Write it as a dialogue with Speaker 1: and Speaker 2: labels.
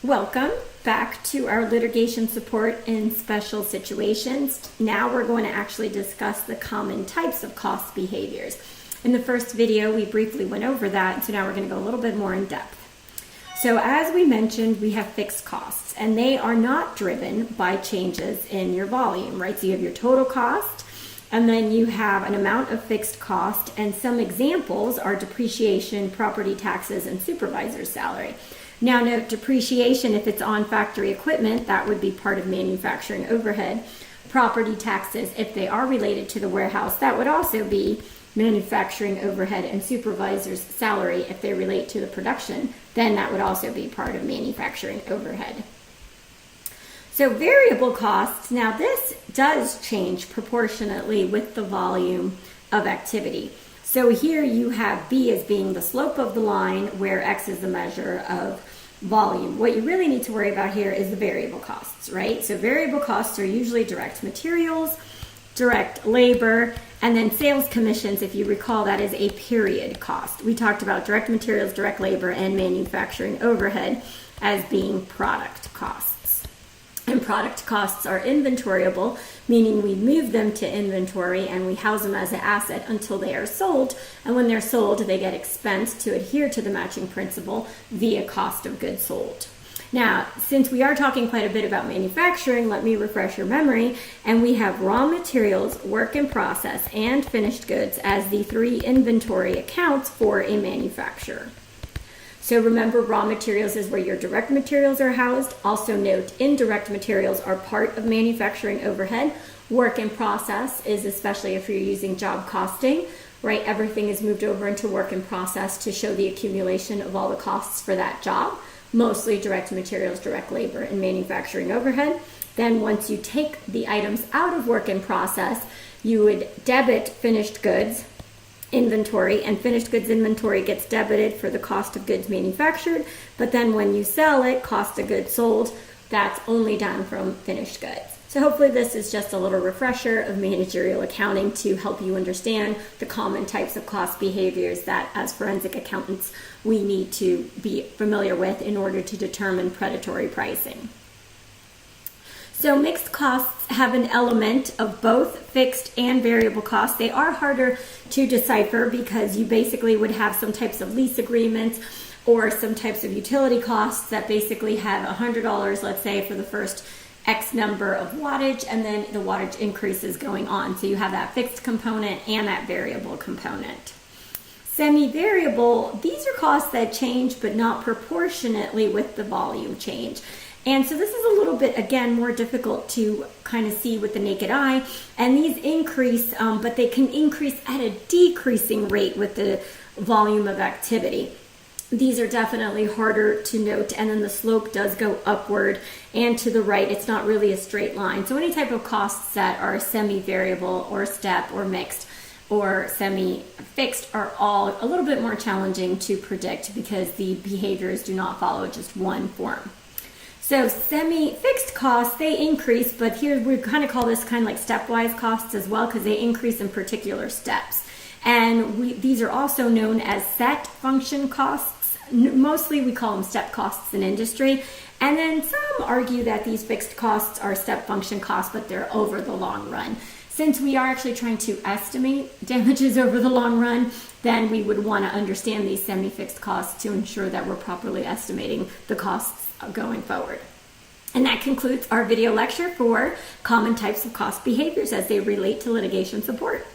Speaker 1: Welcome back to our litigation support in special situations. Now we're going to actually discuss the common types of cost behaviors. In the first video, we briefly went over that, so now we're going to go a little bit more in depth. So as we mentioned, we have fixed costs, and they are not driven by changes in your volume, right? So you have your total cost, and then you have an amount of fixed cost, and some examples are depreciation, property taxes, and supervisor's salary. Now note, depreciation, if it's on factory equipment, that would be part of manufacturing overhead. Property taxes, if they are related to the warehouse, that would also be manufacturing overhead, and supervisor's salary, if they relate to the production, then that would also be part of manufacturing overhead. So variable costs, now this does change proportionately with the volume of activity. So here you have B as being the slope of the line, where X is the measure of volume. What you really need to worry about here is the variable costs, right? So variable costs are usually direct materials, direct labor, and then sales commissions, if you recall, that is a period cost. We talked about direct materials, direct labor, and manufacturing overhead as being product costs. And product costs are inventoriable, meaning we move them to inventory and we house them as an asset until they are sold. And when they're sold, they get expensed to adhere to the matching principle via cost of goods sold. Now, since we are talking quite a bit about manufacturing, let me refresh your memory. And we have raw materials, work in process, and finished goods as the three inventory accounts for a manufacturer. So remember, raw materials is where your direct materials are housed. Also note, indirect materials are part of manufacturing overhead. Work in process is, especially if you're using job costing, right? Everything is moved over into work in process to show the accumulation of all the costs for that job. Mostly direct materials, direct labor, and manufacturing overhead. Then once you take the items out of work in process, you would debit finished goods inventory, and finished goods inventory gets debited for the cost of goods manufactured, but then when you sell it, cost of goods sold, that's only done from finished goods. So hopefully this is just a little refresher of managerial accounting to help you understand the common types of cost behaviors that as forensic accountants we need to be familiar with in order to determine predatory pricing. So mixed costs have an element of both fixed and variable costs. They are harder to decipher because you basically would have some types of lease agreements or some types of utility costs that basically have $100, let's say, for the first X number of wattage, and then the wattage increases going on. So you have that fixed component and that variable component. Semi-variable, these are costs that change but not proportionately with the volume change. And so this is a little bit, again, more difficult to kind of see with the naked eye. And these increase, but they can increase at a decreasing rate with the volume of activity. These are definitely harder to note. And then the slope does go upward and to the right. It's not really a straight line. So any type of costs that are semi-variable or step or mixed or semi-fixed are all a little bit more challenging to predict because the behaviors do not follow just one form. So semi-fixed costs, they increase, but here we kind of call this kind of like stepwise costs as well because they increase in particular steps. And these are also known as set function costs. Mostly we call them step costs in industry. And then some argue that these fixed costs are step function costs, but they're over the long run. Since we are actually trying to estimate damages over the long run, then we would want to understand these semi-fixed costs to ensure that we're properly estimating the costs going forward. And that concludes our video lecture for common types of cost behaviors as they relate to litigation support.